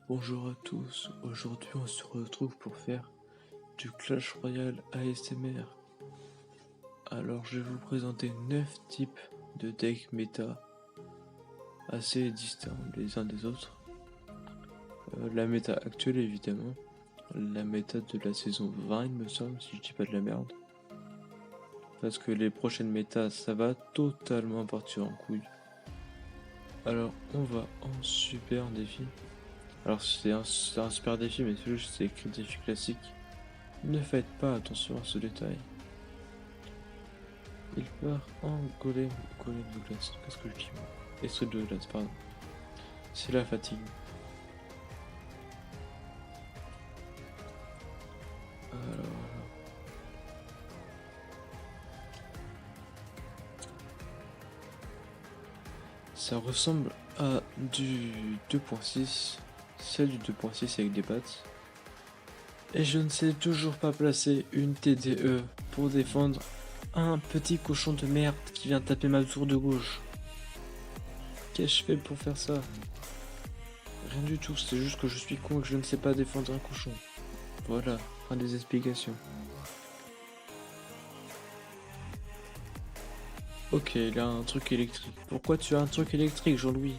Bonjour à tous, aujourd'hui on se retrouve pour faire du Clash Royale ASMR. Alors je vais vous présenter 9 types de decks méta assez distincts les uns des autres. La méta actuelle évidemment, la méta de la saison 20 il me semble, si je dis pas de la merde. Parce que les prochaines métas ça va totalement partir en couille. Alors on va en super défi. Alors c'est un super défi mais c'est juste écrit défi classique. Ne faites pas attention à ce détail. Il part en golem de glace. Qu'est-ce que je dis moi? Esprit de glace, pardon. C'est la fatigue. Alors, ça ressemble à du 2.6, celle du 2.6 avec des pattes. Et je ne sais toujours pas placer une TDE pour défendre un petit cochon de merde qui vient taper ma tour de gauche. Qu'ai-je fait pour faire ça? Rien du tout, c'est juste que je suis con et que je ne sais pas défendre un cochon. Voilà, fin des explications. Ok, il a un truc électrique. Pourquoi tu as un truc électrique, Jean-Louis?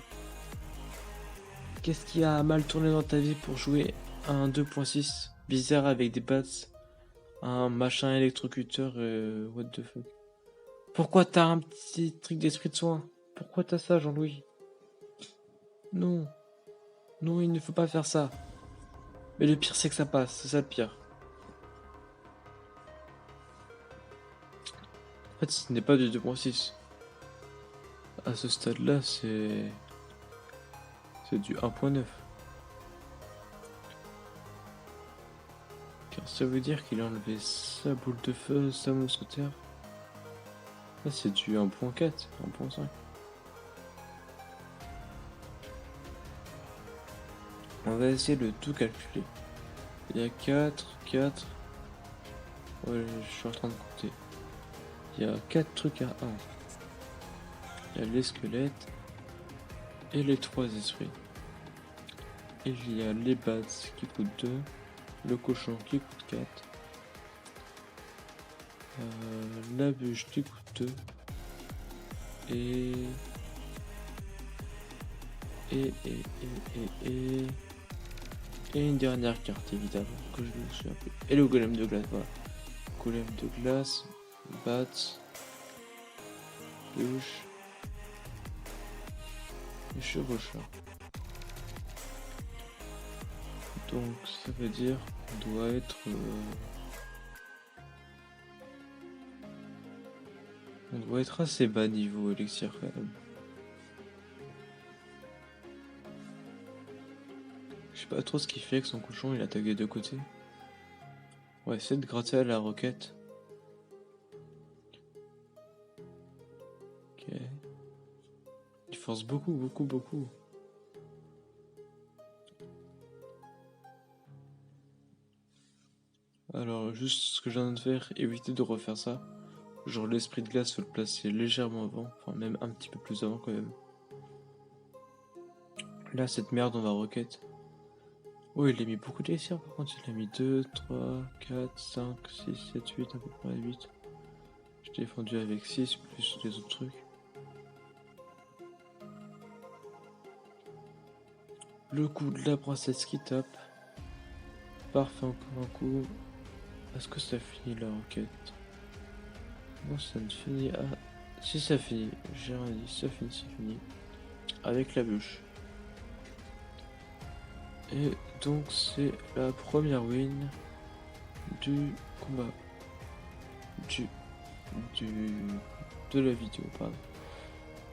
Qu'est-ce qui a mal tourné dans ta vie pour jouer à un 2.6 bizarre avec des pattes, un machin électrocuteur, what the fuck? Pourquoi t'as un petit truc d'esprit de soin? Pourquoi t'as ça, Jean-Louis? Non, non, il ne faut pas faire ça. Mais le pire, c'est que ça passe, c'est ça le pire. En fait, ce n'est pas du 2.6. À ce stade-là, c'est du 1.9. Car ça veut dire qu'il a enlevé sa boule de feu, sa mousquetaire. Là, c'est du 1.4, 1.5. On va essayer de tout calculer. Il y a 4. Ouais, je suis en train de compter. Il y a 4 trucs à 1. Il y a les squelettes et les 3 esprits. Il y a les bats qui coûtent 2. Le cochon qui coûte 4. La bûche qui coûte 2. Et une dernière carte évidemment que je me souviens plus. Et le golem de glace, voilà. Golem de glace, bats, bûche et chevaucheur. Donc ça veut dire qu'on doit être assez bas niveau élixir quand même. Je sais pas trop ce qu'il fait avec son cochon, il attaque des deux côtés. On va essayer de gratter à la roquette. Ok. Il force beaucoup. Alors juste ce que je viens de faire, éviter de refaire ça. Genre l'esprit de glace, faut le placer légèrement avant, enfin même un petit peu plus avant quand même. Là cette merde on va roquette. Oh il a mis beaucoup d'élixir par contre, il a mis 2, 3, 4, 5, 6, 7, 8, à peu près 8. Je t'ai défendu avec 6 plus les autres trucs. Le coup de la princesse qui tape. Parfait, encore un coup. Est-ce que ça finit la roquette? Non, ça ne finit. Ah, si ça finit, j'ai rien dit, ça finit. Avec la bûche. Et donc, c'est la première win du combat. De la vidéo, pardon.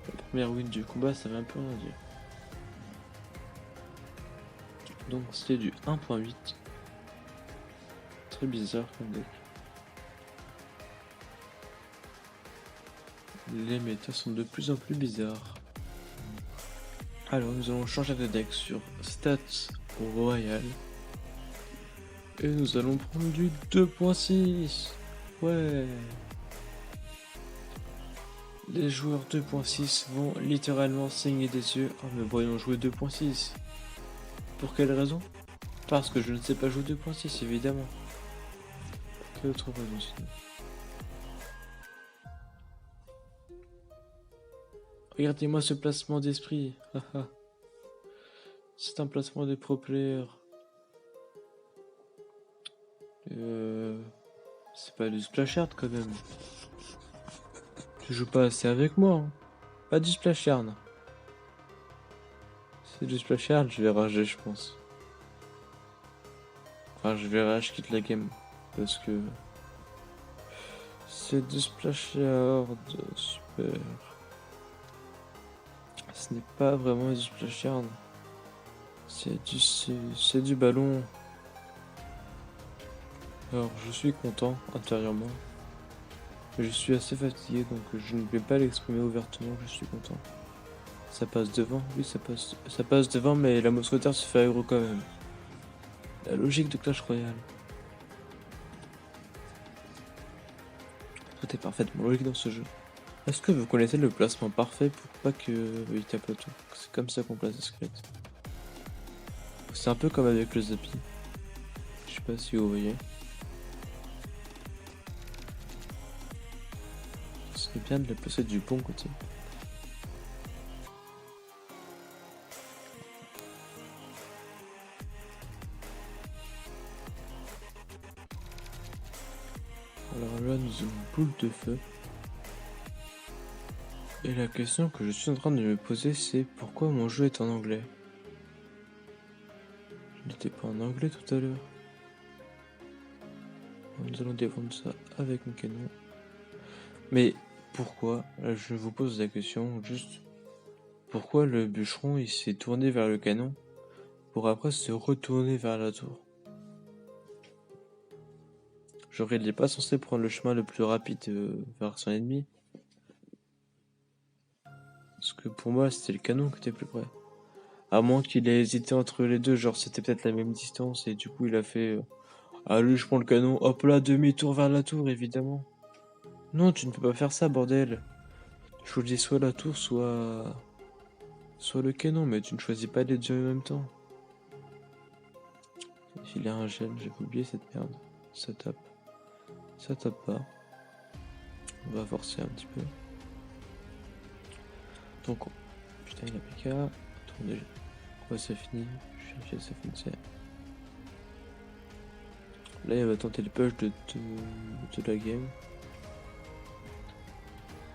La première win du combat, ça veut un peu rien dire. Donc, c'était du 1.8. Très bizarre comme deck. Les méta sont de plus en plus bizarres. Alors nous allons changer de deck sur Stats Royal. Et nous allons prendre du 2.6. Ouais. Les joueurs 2.6 vont littéralement saigner des yeux en me voyant jouer 2.6. Pour quelle raison? Parce que je ne sais pas jouer 2.6 évidemment. Pour quelle autre raison sinon? Regardez-moi ce placement d'esprit. C'est un placement de pro player. C'est pas du splashard quand même. Tu joues pas assez avec moi. Hein. Pas du splashard. C'est du splashard, je vais rager je pense. Enfin je verrai, je quitte la game. Parce que... C'est du splashard. Super. Ce n'est pas vraiment du splashard. C'est du ballon. Alors je suis content intérieurement. Je suis assez fatigué donc je ne vais pas l'exprimer ouvertement que je suis content. Ça passe devant, oui ça passe devant mais la mousquetaire se fait aggro quand même. La logique de Clash Royale. Tout est parfaitement logique dans ce jeu. Est-ce que vous connaissez le placement parfait pour pas que il tape le tout? C'est comme ça qu'on place des squelettes. C'est un peu comme avec le Zappy. Je sais pas si vous voyez. Ce serait bien de le placer du bon côté. Alors là nous avons boule de feu. Et la question que je suis en train de me poser c'est pourquoi mon jeu est en anglais? Je n'étais pas en anglais tout à l'heure. Nous allons défendre ça avec mon canon. Mais pourquoi? Là, je vous pose la question juste. Pourquoi le bûcheron il s'est tourné vers le canon pour après se retourner vers la tour? Genre il n'est pas censé prendre le chemin le plus rapide vers son ennemi. Parce que pour moi c'était le canon qui était plus près. À moins qu'il ait hésité entre les deux, genre c'était peut-être la même distance et du coup il a fait allez je prends le canon, hop là demi-tour vers la tour évidemment. Non tu ne peux pas faire ça bordel. Je vous dis soit la tour soit le canon mais tu ne choisis pas les deux en même temps. Il a un gel, j'ai oublié cette merde. Ça tape. Ça tape pas. On va forcer un petit peu. Donc, putain, il a PK. Attendez, ouais, ça finit. Je cherche ça finissait. Là, il va tenter le push de la game.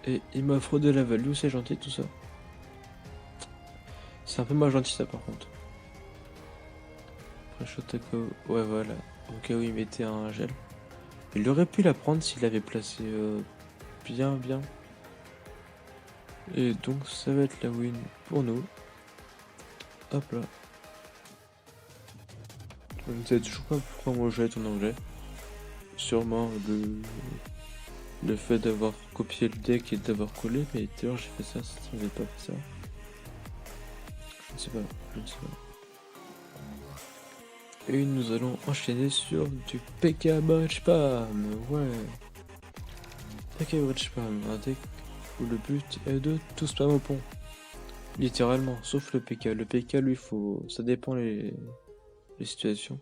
Et il m'a fraudé la value, c'est gentil tout ça. C'est un peu moins gentil ça par contre. Après, shot ouais, voilà. Au cas où il mettait un gel. Il aurait pu la prendre s'il avait placé bien. Et donc ça va être la win pour nous. Hop là. Je ne sais toujours pas pourquoi mon jeu est en anglais. Sûrement le fait d'avoir copié le deck et d'avoir collé, mais tout à l'heure j'ai fait ça, si j'avais pas fait ça. Je ne sais pas. Et nous allons enchaîner sur du PK Bridge Spam. Ouais. PK Bridge Spam, un deck où le but est de tout spam au pont. Littéralement, sauf le PK. Le PK, lui, ça dépend les situations.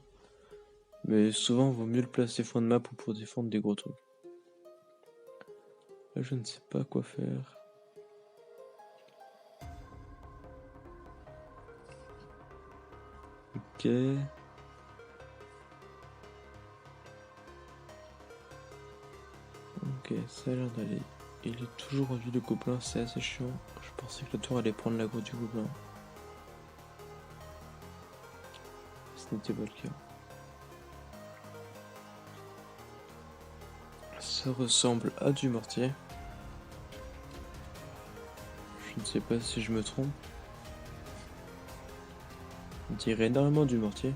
Mais souvent, il vaut mieux le placer fond de map ou pour défendre des gros trucs. Là, je ne sais pas quoi faire. Ok. Ok, ça a l'air d'aller. Il est toujours en vue de gobelin, c'est assez chiant. Je pensais que la tour allait prendre l'aggro du gobelin. Ce n'était pas le cas. Ça ressemble à du mortier. Je ne sais pas si je me trompe. On dirait énormément du mortier.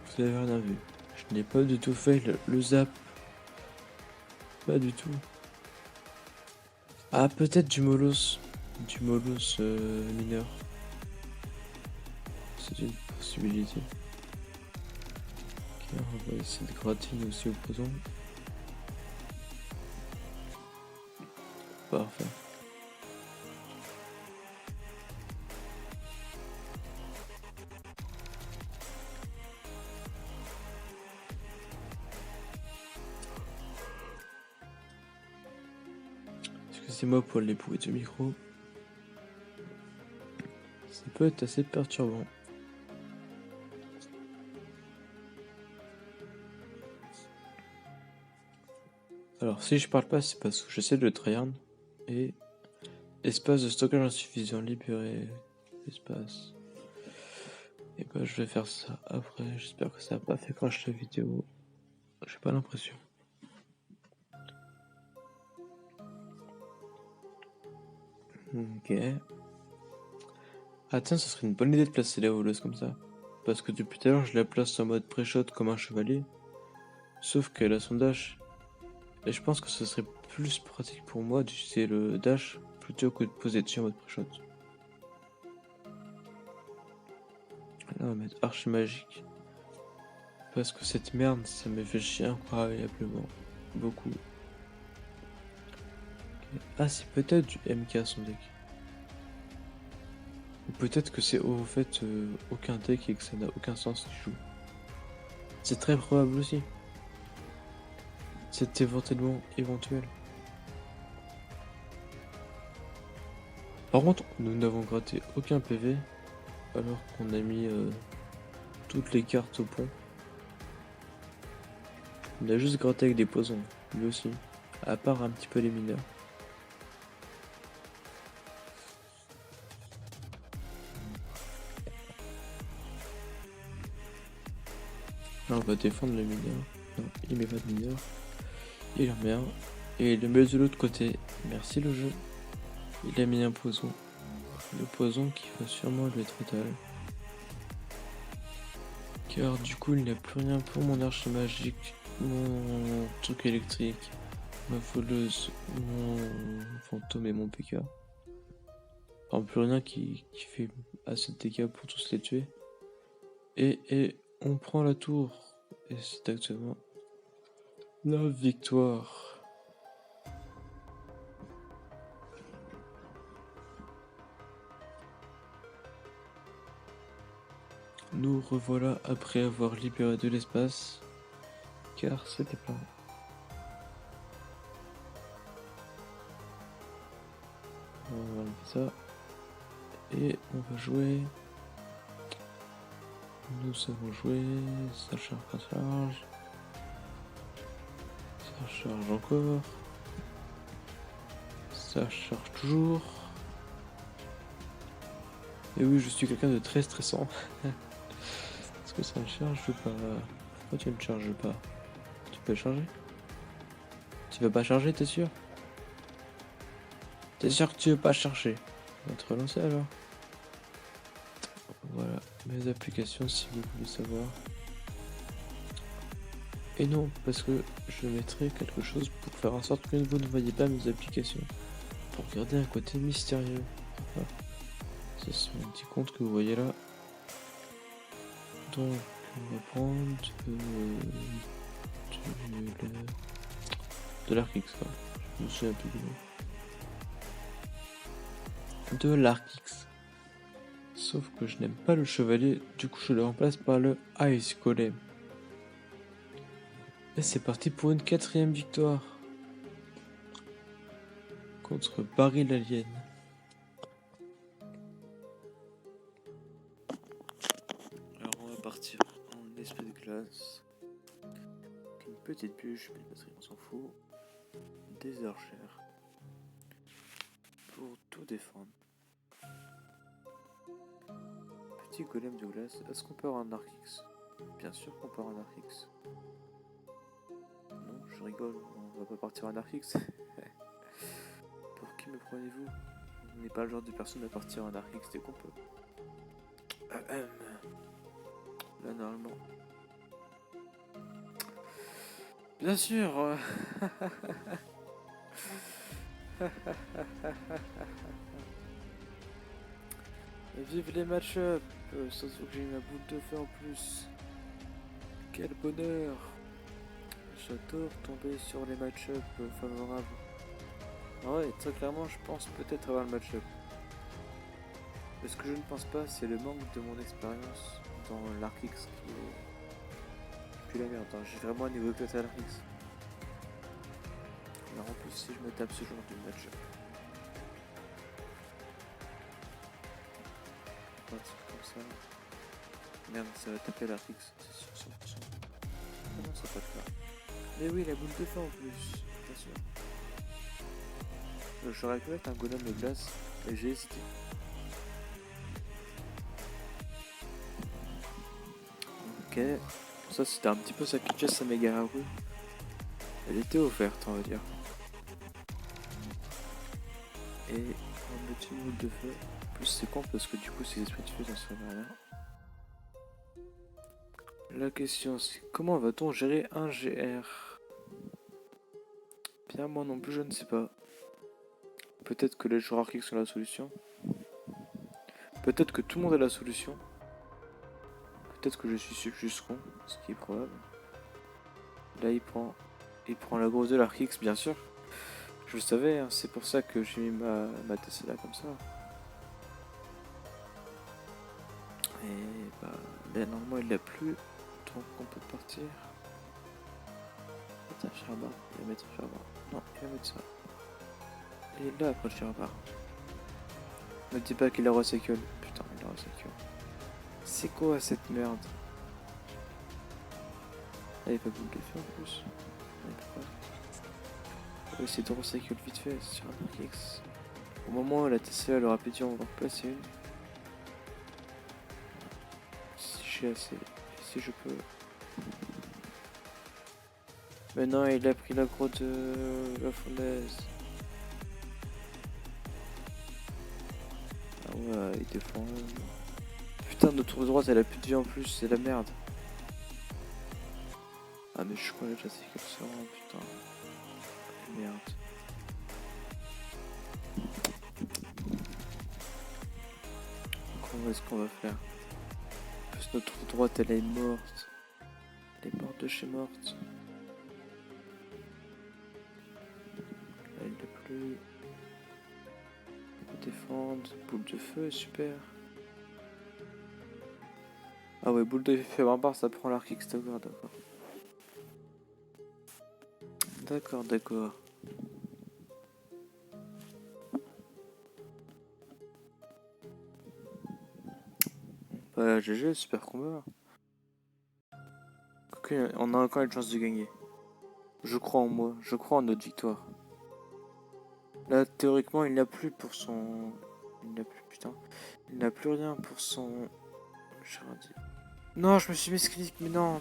Vous avez rien vu. Je n'ai pas du tout fait le zap. Pas du tout. Ah, peut-être du molos. Du molos mineur. C'est une possibilité. Ok, on va essayer de gratter aussi opposant. Parfait. Excusez-moi pour les bruits du micro. Ça peut être assez perturbant. Alors si je parle pas, c'est parce que j'essaie de tryhard. Et espace de stockage insuffisant, libérer espace. Et bah je vais faire ça après. J'espère que ça n'a pas fait crash la vidéo. J'ai pas l'impression. Ok. Ah tiens, ça serait une bonne idée de placer la voleuse comme ça. Parce que depuis tout à l'heure, je la place en mode pré-shot comme un chevalier. Sauf qu'elle a son dash. Et je pense que ce serait plus pratique pour moi d'utiliser le dash plutôt que de poser dessus en mode pré-shot. Là, on va mettre archi magique. Parce que cette merde, ça me fait chier incroyablement. Beaucoup. Okay. Ah, c'est peut-être du MK son deck. Ou peut-être que c'est au fait aucun deck et que ça n'a aucun sens qu'il joue. C'est très probable aussi. C'est éventuellement éventuel. Par contre, nous n'avons gratté aucun PV alors qu'on a mis toutes les cartes au pont. On a juste gratté avec des poisons, lui aussi, à part un petit peu les mineurs. Là on va défendre le mineur. Non, il met pas de mineur. Il en met un. Et il le met de l'autre côté. Merci le jeu. Il a mis un poison. Le poison qui va sûrement lui être fatal. Car du coup il n'a plus rien pour mon archer magique, mon truc électrique, ma voleuse, mon fantôme et mon PK. Enfin plus rien qui fait assez de dégâts pour tous les tuer. Et on prend la tour. Et c'est actuellement la victoire. Nous revoilà après avoir libéré de l'espace, car c'était plein. On va enlever ça. Et on va jouer. Nous savons jouer. Ça charge, ça charge. Ça charge encore. Ça charge toujours. Et oui, je suis quelqu'un de très stressant. Est-ce que ça ne charge pas? Pourquoi tu ne charges pas? Tu peux charger? Tu veux pas charger, t'es sûr? T'es sûr que tu veux pas charger? On va te relancer alors. Voilà, mes applications si vous voulez savoir. Et non, parce que je mettrai quelque chose pour faire en sorte que vous ne voyez pas mes applications. Pour garder un côté mystérieux. Voilà. Ça c'est mon petit compte que vous voyez là. Donc on va prendre de l'Arkix quoi. Je me souviens plus du nom. De l'Arkix. Sauf que je n'aime pas le chevalier, du coup je le remplace par le Ice Golem. Et c'est parti pour une 4ème victoire. Contre Barry l'Alien. Alors on va partir en esprit de glace. Une petite bûche, mais parce qu'on s'en fout. Des archères. Pour tout défendre. Petit golem de glace. Est-ce qu'on peut avoir un Arkix? Bien sûr qu'on peut avoir un Arkix. Non, je rigole, on va pas partir en Arkix. Pour qui me prenez-vous? On n'est pas le genre de personne à partir en Arkix dès qu'on peut. Là, normalement. Bien sûr. Et vive les match-up. Sauf que j'ai une boule de feu en plus. Quel bonheur. J'adore tomber sur les match-up favorables. Ah ouais, très clairement, je pense peut-être avoir le match-up. Mais ce que je ne pense pas, c'est le manque de mon expérience dans l'Arc X qui est plus la merde. Hein. J'ai vraiment un niveau éclaté à l'Arc X. Alors en plus, si je me tape ce genre de match-up, un truc comme ça, merde, ça va taper l'Arc X, c'est sûr, 100%. Comment ça va le faire? Mais oui, la boule de feu en plus, bien sûr. J'aurais pu mettre un golem de glace, mais j'ai hésité. Ok, ça c'était un petit peu sa pitchesse à Megararu. Elle était offerte, on va dire. Et un petit boule de feu. En plus c'est con parce que du coup ces esprits de feu ça servent à rien. La question c'est comment va-t-on gérer un GR? Bien moi non plus je ne sais pas. Peut-être que les joueurs arctiques sont la solution. Peut-être que tout le monde a la solution. Peut-être que je suis juste con, ce qui est probable. Là il prend la grosse de l'Arc-X bien sûr. Je le savais, hein, c'est pour ça que j'ai mis ma Tesla comme ça. Et bah là normalement il l'a plus. Donc on peut partir. Mettre un Firbar. Il va mettre un Firbar. Non, il va mettre ça. Et là après le Firbar. Ne dis pas qu'il a recycle. Putain, il a recycle. C'est quoi cette merde? Ah, il a pas boule de feu en plus. On va essayer de recycle vite fait sur un X. Au moment où la Tesla elle aura pété, on va en replacer une. Si j'ai assez. Si je peux. Mais non, il a pris l'aggro de la fournaise. Ah ouais, il défend. Putain, notre tour de droite, elle a plus de vie en plus, c'est la merde. Ah, mais je crois que déjà c'est qu'elle sort, putain. Merde. Comment est-ce qu'on va faire? En plus, notre tour de droite, elle est morte. Elle est morte de chez morte. Elle ne plus. Défendre. Boule de feu, super. Ah ouais, boule de feu barbare, ça prend l'arc X, d'accord. D'accord. Bah GG, super combat. Ok, on a encore une chance de gagner. Je crois en moi, je crois en notre victoire. Là, théoriquement, il n'a plus pour son... Il n'a plus, putain. Il n'a plus rien pour son... J'ai rien dit. Non, je me suis mis clic, mais non.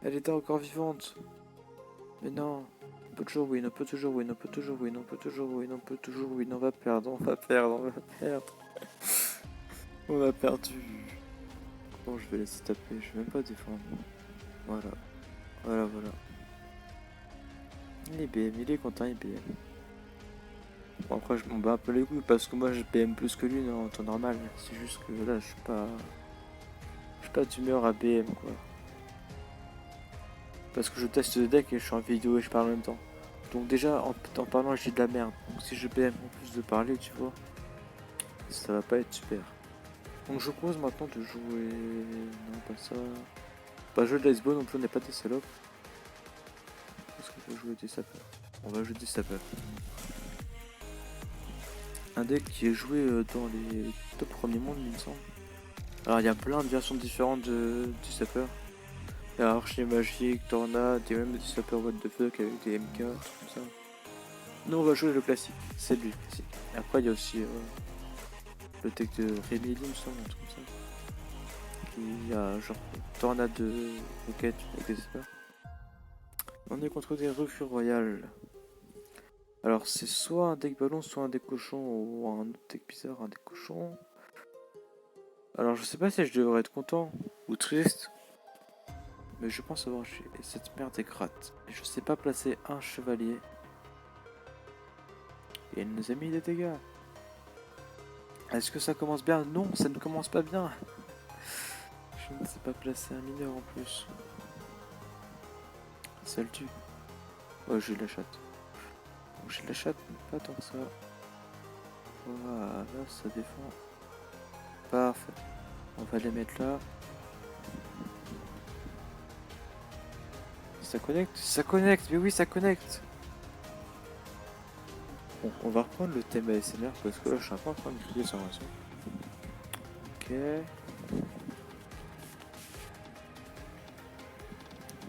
Elle était encore vivante. Mais non. On peut toujours win, on peut toujours win. On va perdre. On a perdu. Bon, je vais laisser taper, je vais même pas défendre. Voilà. Il est BM, il est content, il est BM. Bon, après, je m'en bats un peu les couilles parce que moi, je BM plus que lui en temps normal. C'est juste que là, je suis pas d'humeur à BM, quoi. Parce que je teste le deck et je suis en vidéo et je parle en même temps. Donc déjà, en parlant, j'ai de la merde. Donc si je BM en plus de parler, tu vois, ça va pas être super. Donc je propose maintenant de jouer... Non, pas ça. Pas jouer de l'Icebone non plus, on n'est pas des salopes. Est-ce qu'on peut jouer des sapeurs? On va jouer des sapeurs. Un deck qui est joué dans les top premiers mondes, il me semble. Alors il y a plein de versions différentes du sapeur. Il y a Archer Magique, Tornade, il y a même des sapeurs what the fuck avec des MK, tout comme ça. Nous on va jouer le classique, c'est lui le classique. Et après il y a aussi le deck de Rémi, il me semble, un truc comme ça. Il y a genre Tornade de Rocket avec des sapeurs. On est contre des recrues royales. Alors c'est soit un deck ballon, soit un deck cochon, ou un autre deck bizarre, un deck cochon. Alors je sais pas si je devrais être content ou triste, mais je pense avoir joué. Et cette merde est gratte. Et je sais pas placer un chevalier. Et elle nous a mis des dégâts. Est-ce que ça commence bien? Non, ça ne commence pas bien. Je ne sais pas placer un mineur en plus. Ça le tue. Ouais, j'ai la chatte. toucher la chatte, mais pas tant que ça. Voilà, ça défend. Parfait. On va les mettre là. Ça connecte? Ça connecte, mais oui, ça connecte. Bon, on va reprendre le thème ASMR parce que là, je suis un peu en train de crier sans raison. Ok.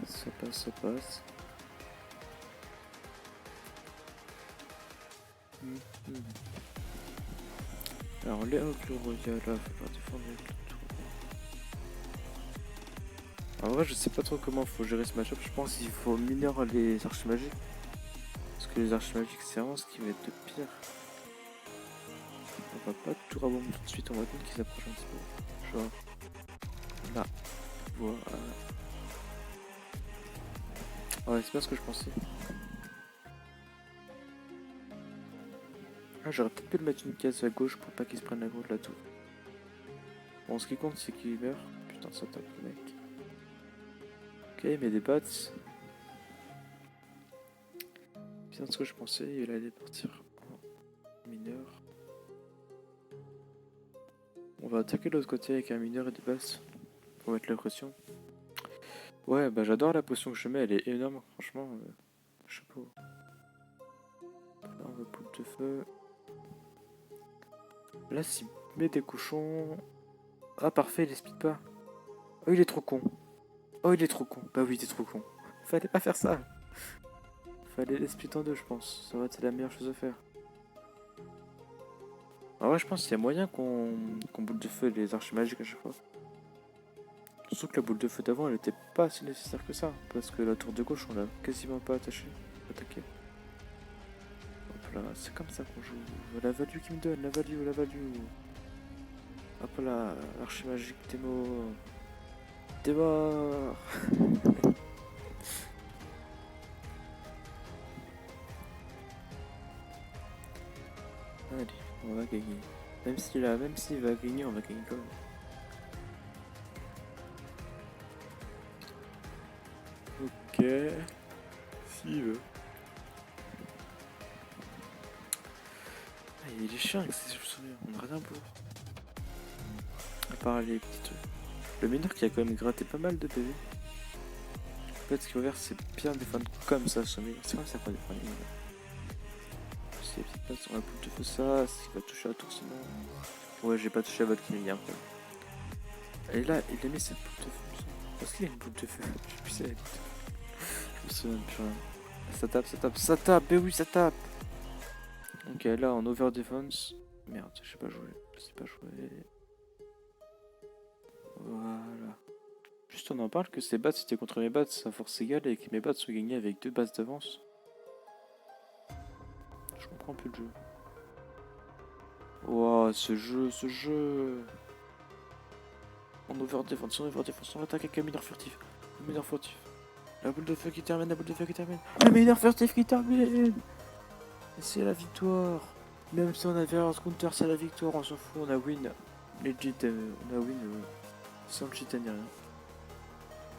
Ça passe, ça passe. Alors, les Oclo Royal, là, faut défendre avec le tour. En vrai, je sais pas trop comment faut gérer ce match-up. Je pense qu'il faut mineur les arches magiques. Parce que les arches magiques, c'est vraiment ce qui va être de pire. On va pas tout rabomber tout de suite, on va attendre qu'ils s'approchent un petit peu. Genre. Là. Voilà. Ouais, c'est pas ce que je pensais. Ah, j'aurais peut-être pu le mettre une case à gauche pour pas qu'il se prenne la gros de la tour. Bon, ce qui compte, c'est qu'il meurt. Putain, ça tape le mec. Ok, il met des bats. Bien ce que je pensais, il allait partir en mineur. On va attaquer de l'autre côté avec un mineur et des basses pour mettre la pression. Ouais, bah j'adore la potion que je mets, elle est énorme, franchement. Chapeau. Là, on va poudre de feu. Là, s'il met des cochons. Ah, parfait, il les speed pas. Oh, il est trop con. Oh, il est trop con. Bah oui, il est trop con. Fallait pas faire ça. Fallait les split en deux, je pense. Ça va être la meilleure chose à faire. Ah ouais, je pense qu'il y a moyen qu'on boule de feu les arches magiques à chaque fois. Surtout que la boule de feu d'avant, elle était pas si nécessaire que ça. Parce que la tour de gauche, on l'a quasiment pas attaché. Attaqué. Hop là, c'est comme ça qu'on joue. La value qui me donne, la value, la value. Hop là, archi magique, démo. Démon. Allez, on va gagner. Même s'il va gagner, on va gagner quand même. Ok. S'il veut. Ah, il est chiant avec ces souvenirs, on a rien pour. À part les petits trucs. Le mineur qui a quand même gratté pas mal de PV. En fait, ce qu'il faut faire, c'est bien défendre comme ça ce mineur. C'est comme ça qu'on défend les mineurs. Si les petites passes sur la boule de feu, ça, c'est qu'il va toucher à la tour sinon. Ouais, j'ai pas touché à votre Kimi après. Et là, il a mis cette boule de feu. Est-ce qu'il y a une boule de feu? Je sais plus si elle a une boule de feu. Je me souviens plus rien. Ça tape, ça tape, ça tape, mais oui, ça tape. Ok, là en over defense. Merde, je sais pas jouer. Je sais pas jouer. Voilà. Juste on en parle que ces bats c'était contre mes bats à force égale et que mes bats sont gagnés avec 2 bases d'avance. Je comprends plus le jeu. Wow, ce jeu. On over defense, on attaque avec un mineur furtif. Le mineur furtif. La boule de feu qui termine, la boule de feu qui termine. Le mineur furtif qui termine. Et c'est la victoire. Même si on avait un counter, c'est la victoire, on s'en fout, on a win. Legit, on a win sans le cheat ni rien.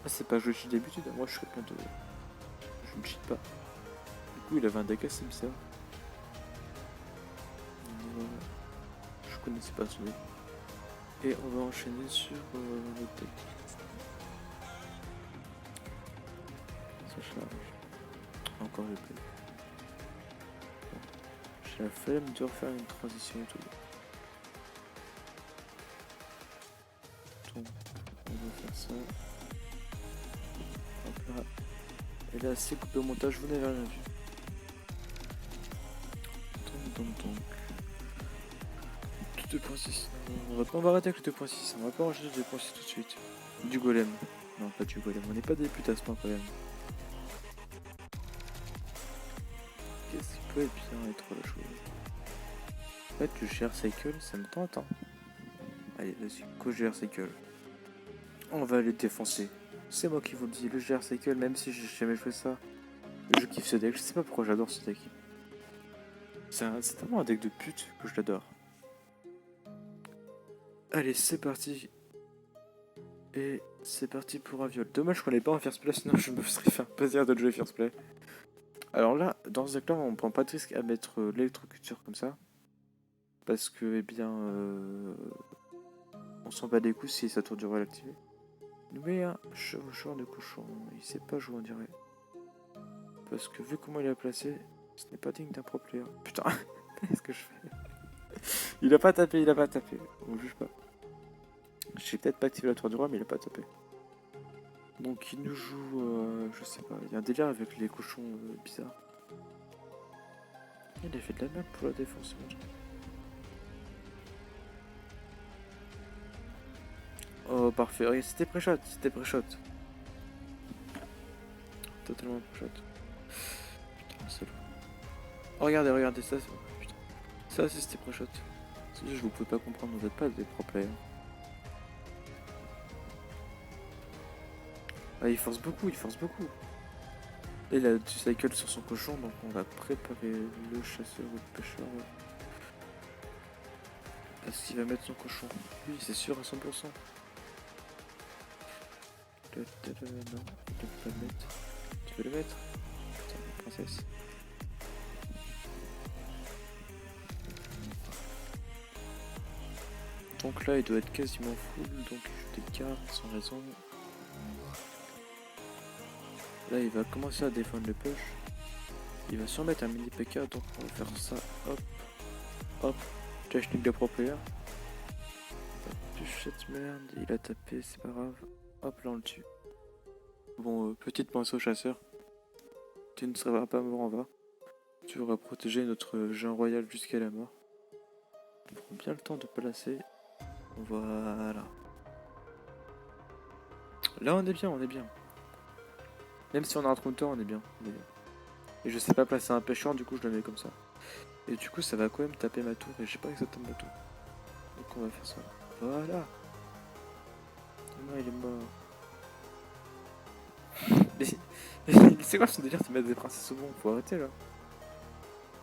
Ah, c'est pas je cheat d'habitude, moi je suis quelqu'un de. Je ne cheat pas. Du coup, il avait un deck assez bizarre. Je connaissais pas ce deck. Et on va enchaîner sur notre deck. Ça charge. Encore le play. J'ai la flemme de refaire une transition et tout. Donc, on va faire ça. Hop là. Et là, c'est coupé au montage, vous n'avez rien vu. Donc. 2.6. On va arrêter avec le 2.6. On va pas enregistrer le 2.6 tout de suite. Du golem. Non, pas du golem. On n'est pas des putes à ce point quand même. Qu'est-ce qui peut être bien et trop la chose? En fait, le GR Cycle, ça me tente. Hein. Allez, vas-y, go GR Cycle. On va les défoncer. C'est moi qui vous le dis, le GR Cycle, même si j'ai jamais joué ça, je kiffe ce deck. Je sais pas pourquoi j'adore ce deck. C'est tellement un deck de pute que je l'adore. Allez, c'est parti. Et c'est parti pour un viol. Dommage qu'on n'ait pas en first play, sinon je me serais fait un plaisir de jouer first play. Alors là, dans dans ce deck-là, on prend pas de risque à mettre l'électrocuteur comme ça. Parce que, eh bien, on s'en bat les coups si sa tour du roi est activée. Mais un chevaucheur de cochon, il sait pas jouer, on dirait. Parce que vu comment il a placé, ce n'est pas digne d'un pro player. Putain, qu'est-ce que je fais? Il a pas tapé, il a pas tapé. On juge pas. J'ai peut-être pas activé la tour du roi, mais il a pas tapé. Donc il nous joue, je sais pas, il y a un délire avec les cochons bizarres. Il a fait de la merde pour la défense, mon dieu. Oh parfait, oui, c'était pré-shot, c'était pré-shot. Totalement pré-shot. Putain, c'est lourd. Oh regardez, regardez ça, putain. Ça aussi c'était pré-shot. Je vous pouvez pas comprendre, vous n'êtes pas des pro players. Ah, il force beaucoup, il force beaucoup. Là, il a du cycle sur son cochon, donc on va préparer le chasseur ou le pêcheur. Est-ce qu'il va mettre son cochon? Oui, c'est sûr à 100%. Non, il ne peut pas le mettre. Tu veux le mettre? Putain, la princesse. Donc là, il doit être quasiment full, donc il joue des cartes sans raison. Là, il va commencer à défendre le push. Il va sûrement mettre un mini PK, donc on va faire ça. Hop, hop. Technique de pro player. Cette merde, il a tapé, c'est pas grave. Hop, là on le tue. Bon, petite pensée au chasseur. Tu ne seras pas mort en va. Tu auras protégé notre géant royal jusqu'à la mort. On prend bien le temps de placer. Voilà. Là on est bien, on est bien. Même si on a un counter, on est bien. Et je sais pas placer un pêcheur, du coup je le mets comme ça. Et du coup ça va quand même taper ma tour et j'ai pas exactement ma tour. Donc on va faire ça. Voilà. Non, il est mort. Mais c'est quoi son délire de mettre des princesses au bon? Faut arrêter là.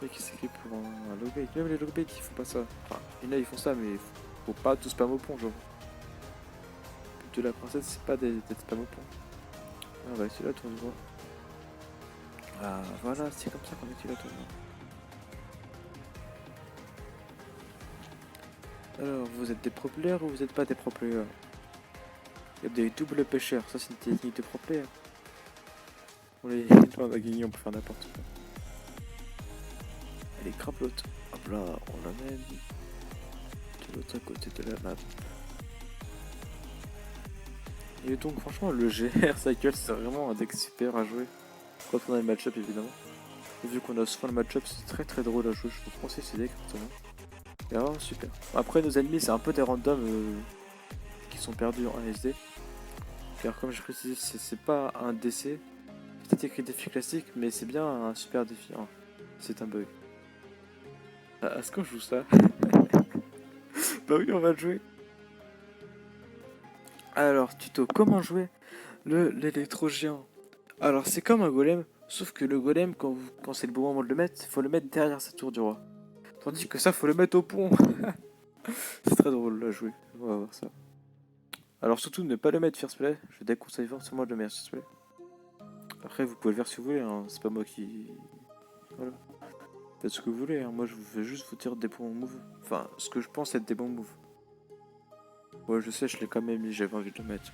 Mais qui c'est qui pour un logbait? Même les logbaits ils font pas ça. Enfin, il y en a ils font ça, mais faut pas tout spam au pont, genre. Le but de la princesse c'est pas d'être spam au pont. Ah, on va essayer la tour du roi. Ah voilà, c'est comme ça qu'on utilise la tour du roi. Alors, vous êtes des pro players ou vous êtes pas des pro players? Il y a des doubles pêcheurs, ça c'est une technique de pro player. On a gagné, on peut faire n'importe quoi. Elle est craplote. Hop là, on l'amène de l'autre côté de la map. Et donc franchement le GR Cycle c'est vraiment un deck super à jouer. Quand on a le match-up évidemment. Et vu qu'on a souvent le match-up c'est très très drôle à jouer, je vous conseille ces decks maintenant. Et vraiment super. Après nos ennemis c'est un peu des randoms qui sont perdus en SD. Car comme je précisé c'est pas un DC. C'est écrit défi classique mais c'est bien un super défi. Hein. C'est un bug. Est-ce qu'on joue ça? Bah oui on va le jouer. Alors tuto, comment jouer l'électro géant? Alors c'est comme un golem, sauf que le golem quand c'est le bon moment de le mettre, faut le mettre derrière sa tour du roi. Tandis que ça faut le mettre au pont. C'est très drôle à jouer, on va voir ça. Alors surtout ne pas le mettre first play, je déconseille forcément de le mettre first play. Après vous pouvez le faire si vous voulez, hein. C'est pas moi qui... Voilà. Faites ce que vous voulez, hein. Moi je vais juste vous dire des bons moves. Enfin, ce que je pense être des bons moves. Ouais je sais, je l'ai quand même mis, j'avais envie de le mettre.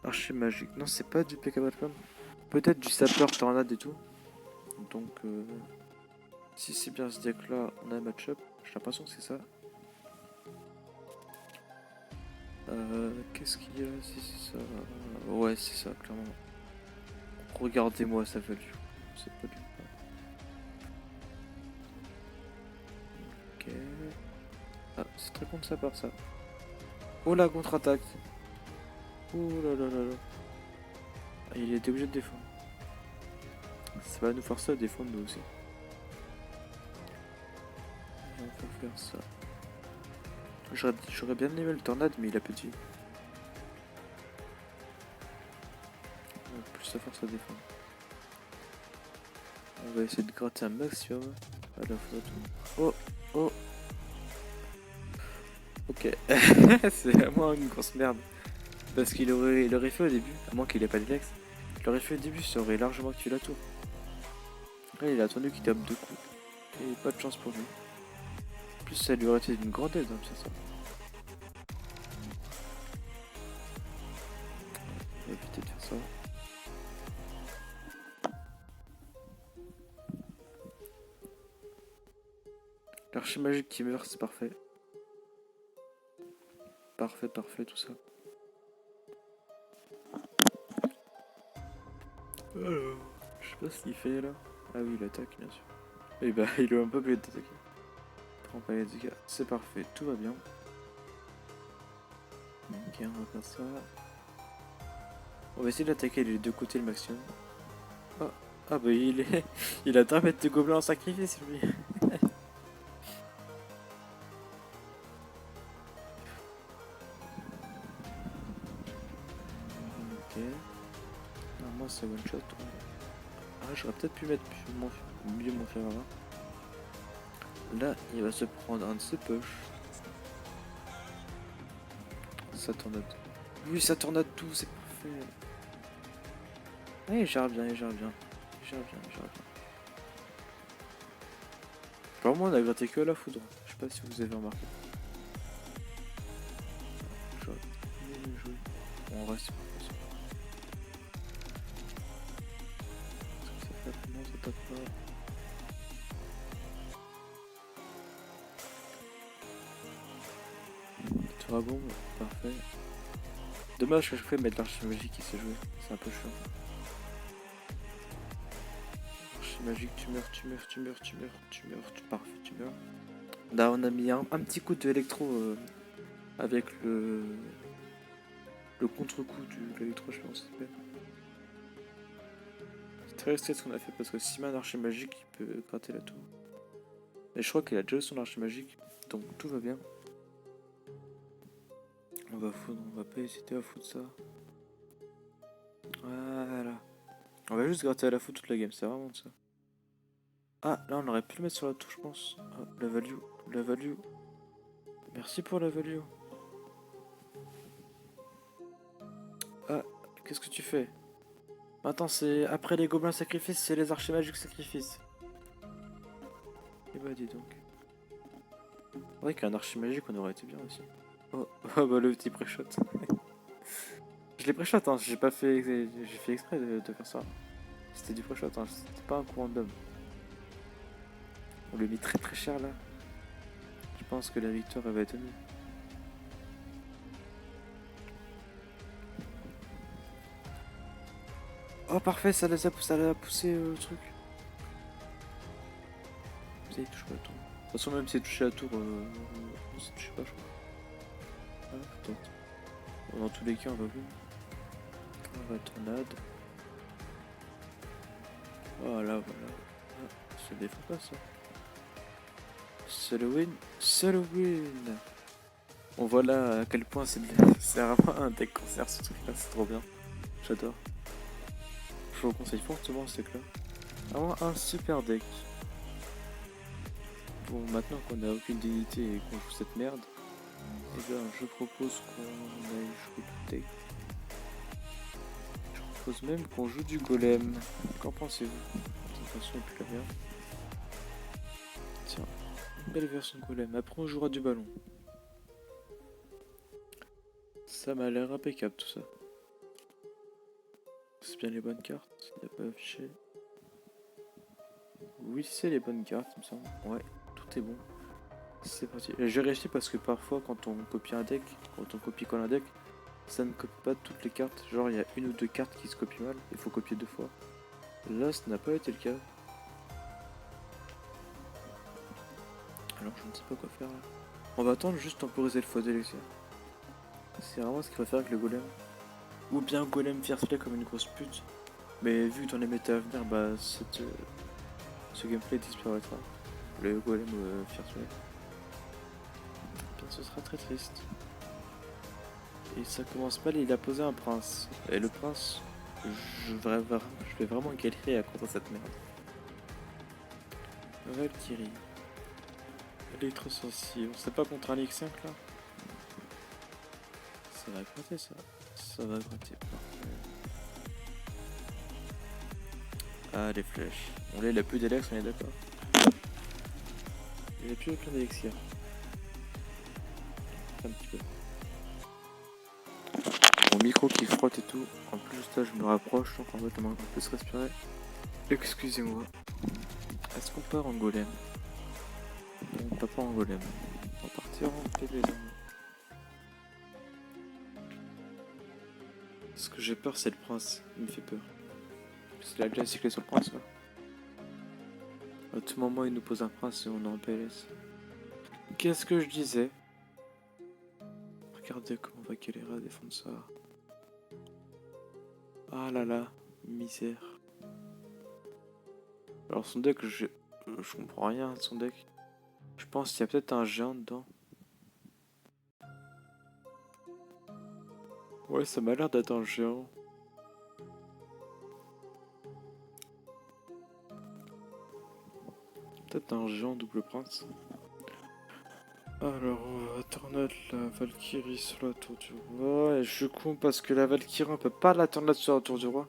Archer magique, non c'est pas du PK Batman. Peut-être du sapeur tornade et tout. Donc si c'est bien ce deck là, on a un match-up. J'ai l'impression que c'est ça. Qu'est-ce qu'il y a? Si c'est ça. Ouais c'est ça clairement. Regardez-moi sa value. C'est pas du tout. Ok. Ah c'est très con de sa part ça. Oh la contre-attaque. Oh là là là là. Ah, il était obligé de défendre. Ça va nous forcer à défendre nous aussi. On va faire ça. J'aurais bien aimé le tornade mais il a petit. Plus ça force à défendre. On va essayer de gratter un maximum à la fois tout. Oh oh. Ok. C'est vraiment une grosse merde. Parce qu'il aurait fait au début, à moins qu'il ait pas de lex. Il aurait fait au début, ça aurait largement tué la tour. Après, il a attendu qu'il tape 2 coups. Et pas de chance pour lui. En plus, ça lui aurait été d'une grande aide, hein, c'est ça. On va éviter de faire ça. L'archer magique qui meurt, c'est parfait. Parfait, parfait, tout ça. Alors, je sais pas ce qu'il fait là. Ah oui, il attaque, bien sûr. Et bah, il a un peu oublié d'attaquer. Prends pas les dégâts, c'est parfait, tout va bien. Ok, on va faire ça. On va essayer d'attaquer les deux côtés le maximum. Ah, ah bah il est. Il a attrapé de gobelins en sacrifice lui. Ok. Alors moi c'est one shot. Ah j'aurais peut-être pu mettre mieux mon fer là. Là il va se prendre un de ses push. Ça tornade. Oui ça tornade tout, c'est parfait. Ouais il gère bien, il gère bien. Il gère bien, il gère bien. Vraiment on a gratté que à la foudre. Je sais pas si vous avez remarqué. J'aurais bien joué. Bon, on reste pas. Non, ça tape pas. Dragon, parfait. Dommage que je fais mettre l'archer magique qui s'est joué. C'est un peu chiant. Archer magique, tu meurs, tu meurs, tu meurs, tu meurs, tu meurs, parfait, tu meurs. Là on a mis un petit coup d'électro avec le contre-coup de l'électro, je sais pas comment ça s'appelle. C'est très resté ce qu'on a fait parce que si un archer magique il peut gratter la tour. Et je crois qu'il a déjà son archer magique, donc tout va bien. On va pas hésiter à foutre ça. Voilà. On va juste gratter à la foot toute la game, c'est vraiment ça. Ah, là on aurait pu le mettre sur la touche, je pense. Ah, la value, la value. Merci pour la value. Ah, qu'est-ce que tu fais? Attends, c'est après les gobelins sacrifices, c'est les archers magiques sacrifices. Eh bah dis donc. C'est vrai qu'un archer magique on aurait été bien aussi. Oh, oh bah le petit pré-shot. Je l'ai pré-shot, hein, j'ai pas fait. J'ai fait exprès de faire ça. C'était du pré-shot, hein, c'était pas un coup random. On l'a mis très très cher là. Je pense que la victoire elle va être mieux. Oh parfait, ça l'a poussé le truc. Ça y touche pas la tour. De toute façon même si elle touché la tour, ça touche pas je crois. Ah peut-être. Bon, dans tous les cas on va voir. On va tornade. Voilà, voilà. Ah, ça défend pas ça. C'est le win. C'est le win. On voit là à quel point c'est vraiment un deck concert ce truc là, c'est trop bien. J'adore. Je vous conseille fortement ce deck là. Vraiment un super deck. Bon maintenant qu'on a aucune dignité et qu'on joue cette merde, et bien je propose qu'on aille jouer du deck. Je propose même qu'on joue du golem. Qu'en pensez-vous? De toute façon il est plus la merde. Tiens, une belle version de golem. Après on jouera du ballon. Ça m'a l'air impeccable tout ça. C'est bien les bonnes cartes, il n'y a pas affiché. Oui c'est les bonnes cartes il me semble. Ouais, tout est bon. C'est parti. J'ai réussi parce que parfois quand on copie un deck, quand on copie un deck, ça ne copie pas toutes les cartes. Genre il y a une ou deux cartes qui se copient mal, il faut copier deux fois. Là ça n'a pas été le cas. Alors je ne sais pas quoi faire là. On va attendre juste temporiser le foie d'élixir. C'est vraiment ce qu'il faut faire avec le golem. Ou bien golem first play comme une grosse pute. Mais vu que dans les méta à venir, bah ce gameplay disparaîtra. Le golem first play. Bien, ce sera très triste. Et ça commence mal, il a posé un prince. Et le prince, je vais vraiment galérer à contre cette merde. Valkyrie. Électrosensible. On sait pas contre un X5 là? Ça va gratter ça. Ça va gratter. Ah, les flèches. On il a plus d'Alex, on est d'accord. Il a plus aucun d'élixir. Un petit peu. Mon micro qui frotte et tout. En plus, là, je me rapproche, donc en fait, on va encore plus respirer. Excusez-moi. Est-ce qu'on part en golem? Non, on part pas en golem. On va partir en PV. Ce que j'ai peur, c'est le prince. Il me fait peur. C'est la déjà cyclé sur le prince, quoi. À tout moment, il nous pose un prince et on est en PLS. Qu'est-ce que je disais? Regardez comment va galérer à défendre ça. Ah là là, misère. Alors son deck, je comprends rien de son deck. Je pense qu'il y a peut-être un géant dedans. Ouais, ça m'a l'air d'être un géant. Peut-être un géant double prince. Alors, Tornade, la Valkyrie sur la tour du roi. Et je suis con parce que la Valkyrie, on peut pas la Tornade sur la tour du roi.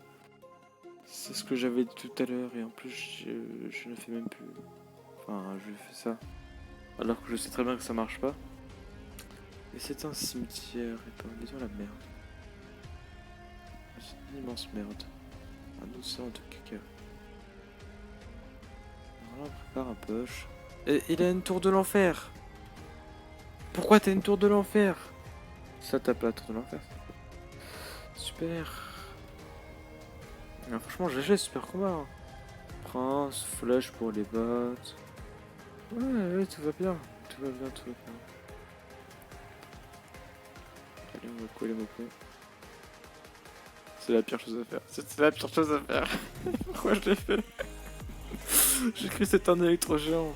C'est ce que j'avais dit tout à l'heure. Et en plus, je ne fais même plus. Enfin, je fais ça. Alors que je sais très bien que ça marche pas. Et c'est un cimetière. Et pas disons la merde. C'est une immense merde. Un océan de caca. Alors là, on prépare un push. Et il a une tour de l'enfer. Pourquoi t'as une tour de l'enfer? Ça tape la tour de l'enfer. Super. Ah, franchement, GG, super combat. Hein. Prince, flèche pour les bottes. Ouais, tout va bien. Tout va bien, tout va bien. Allez, on va coller mon coup. C'est la pire chose à faire. C'est la pire chose à faire. Pourquoi je l'ai fait? J'ai cru que c'était un électro géant.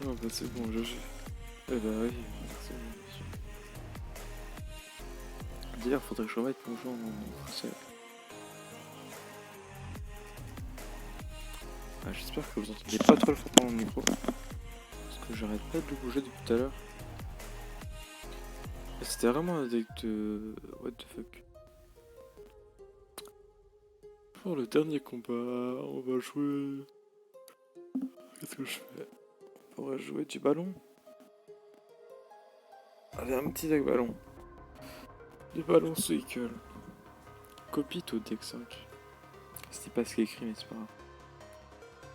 Non, bah c'est bon, GG. Eh bah oui, c'est bon. D'ailleurs, faudrait que je remette mon jeu en français. Ah, j'espère que vous entendez pas trop le fort par mon micro. Parce que j'arrête pas de le bouger depuis tout à l'heure. C'était vraiment un deck de... What the fuck. Pour le dernier combat, on va jouer... Qu'est-ce que je fais? On pourrait jouer du ballon. Allez, un petit deck ballon. Du ballon cycle. Copie au deck 5. C'était pas ce qui est écrit, mais c'est pas grave.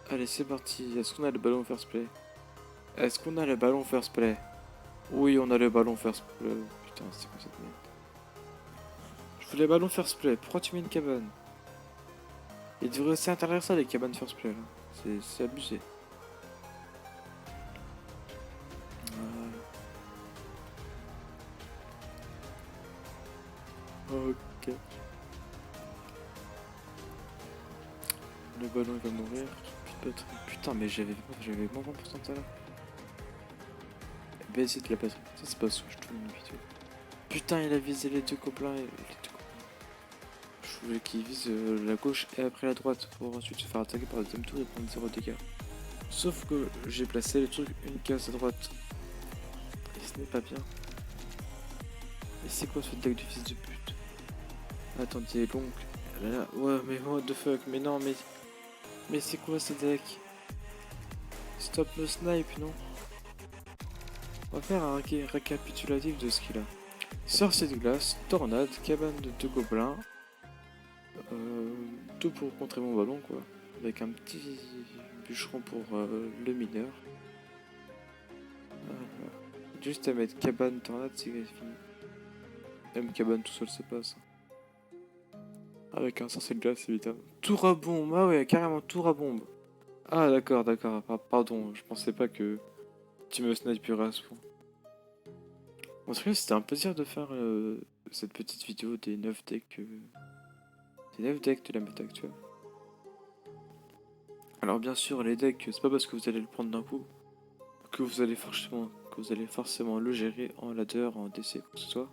Allez, c'est parti. Est-ce qu'on a le ballon first play? Est-ce qu'on a le ballon first play? Oui, on a le ballon first play. Putain, c'est quoi cette merde? Je voulais le ballon first play. Pourquoi tu mets une cabane? Il devrait aussi interdire ça, les cabanes first play, là. C'est abusé. Ok. Le ballon il va mourir. Putain, mais j'avais moins 20% tout à l'heure. Baisser de la batterie. Ça, c'est pas ce que je tourne une vidéo. Putain, il a visé les deux gobelins. Je voulais qu'il vise la gauche et après la droite pour ensuite se faire attaquer par le deuxième tour et prendre 0 dégâts. Sauf que j'ai placé le truc une case à droite. Et ce n'est pas bien. Et c'est quoi ce deck du fils de pute? Attendez, l'oncle. Là, ouais, mais what the fuck, mais non, mais c'est quoi ce deck? Stop le snipe, non? On va faire un récapitulatif de ce qu'il a. Sorcier de glace, tornade, cabane de 2 gobelins. Tout pour contrer mon ballon, quoi. Avec un petit bûcheron pour le mineur. Voilà. Juste à mettre cabane, tornade, c'est fini. Même cabane tout seul, c'est pas ça. Avec un sorcier de glace, évidemment. Tour à bombe, ah ouais, carrément tour à bombe. Ah d'accord, pardon, je pensais pas que tu me sniperais à ce point. En tout cas, c'était un plaisir de faire cette petite vidéo des 9 decks, des 9 decks de la méta actuelle. Alors bien sûr, les decks, c'est pas parce que vous allez le prendre d'un coup que vous allez forcément le gérer en ladder, en DC, quoi que ce soit.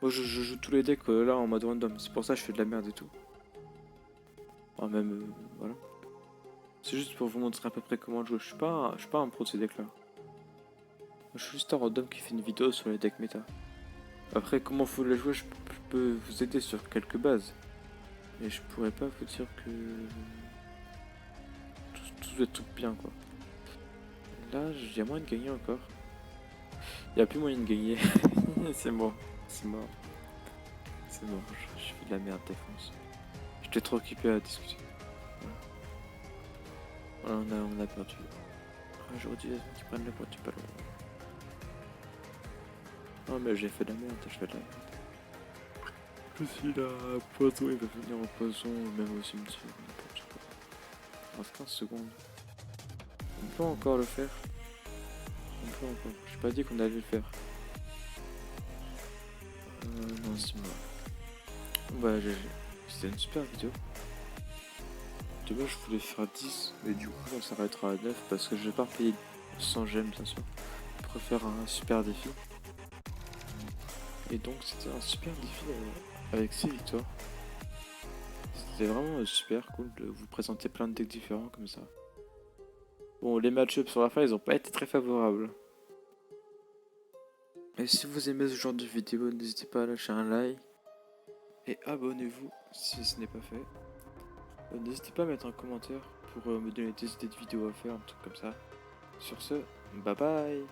Moi je joue tous les decks là en mode random, c'est pour ça que je fais de la merde et tout. Enfin, même, voilà. C'est juste pour vous montrer à peu près comment jouer. Je suis pas un pro de ces decks là. Je suis juste un random qui fait une vidéo sur les decks méta. Après, comment faut les jouer, je peux vous aider sur quelques bases. Mais je pourrais pas vous dire que tout doit être tout bien quoi. Là, il y a moyen de gagner encore. Il y a plus moyen de gagner. C'est bon, c'est mort. C'est mort, je fais de la merde défense. J'étais trop occupé à discuter. Voilà, on a perdu. Aujourd'hui, qui prennent le point du ballon. Non mais j'ai fait de la merde, je fais de la merde. Je suis là, poison, il va venir en poison, même au cimetière, n'importe quoi. Il reste 15 secondes. On peut encore le faire. On peut encore. J'ai pas dit qu'on allait le faire. Non, c'est mort. Bah, GG. C'était une super vidéo. De base, je voulais faire 10, mais du coup, on s'arrêtera à 9 parce que je vais pas repayer 100 gemmes, bien sûr. Je préfère un super défi. Et donc, c'était un super défi avec 6 victoires. C'était vraiment super cool de vous présenter plein de decks différents comme ça. Bon, les match-ups sur la fin, ils ont pas été très favorables. Et si vous aimez ce genre de vidéo, n'hésitez pas à lâcher un like. Et abonnez-vous si ce n'est pas fait. N'hésitez pas à mettre un commentaire pour me donner des idées de vidéos à faire, un truc comme ça. Sur ce, bye bye.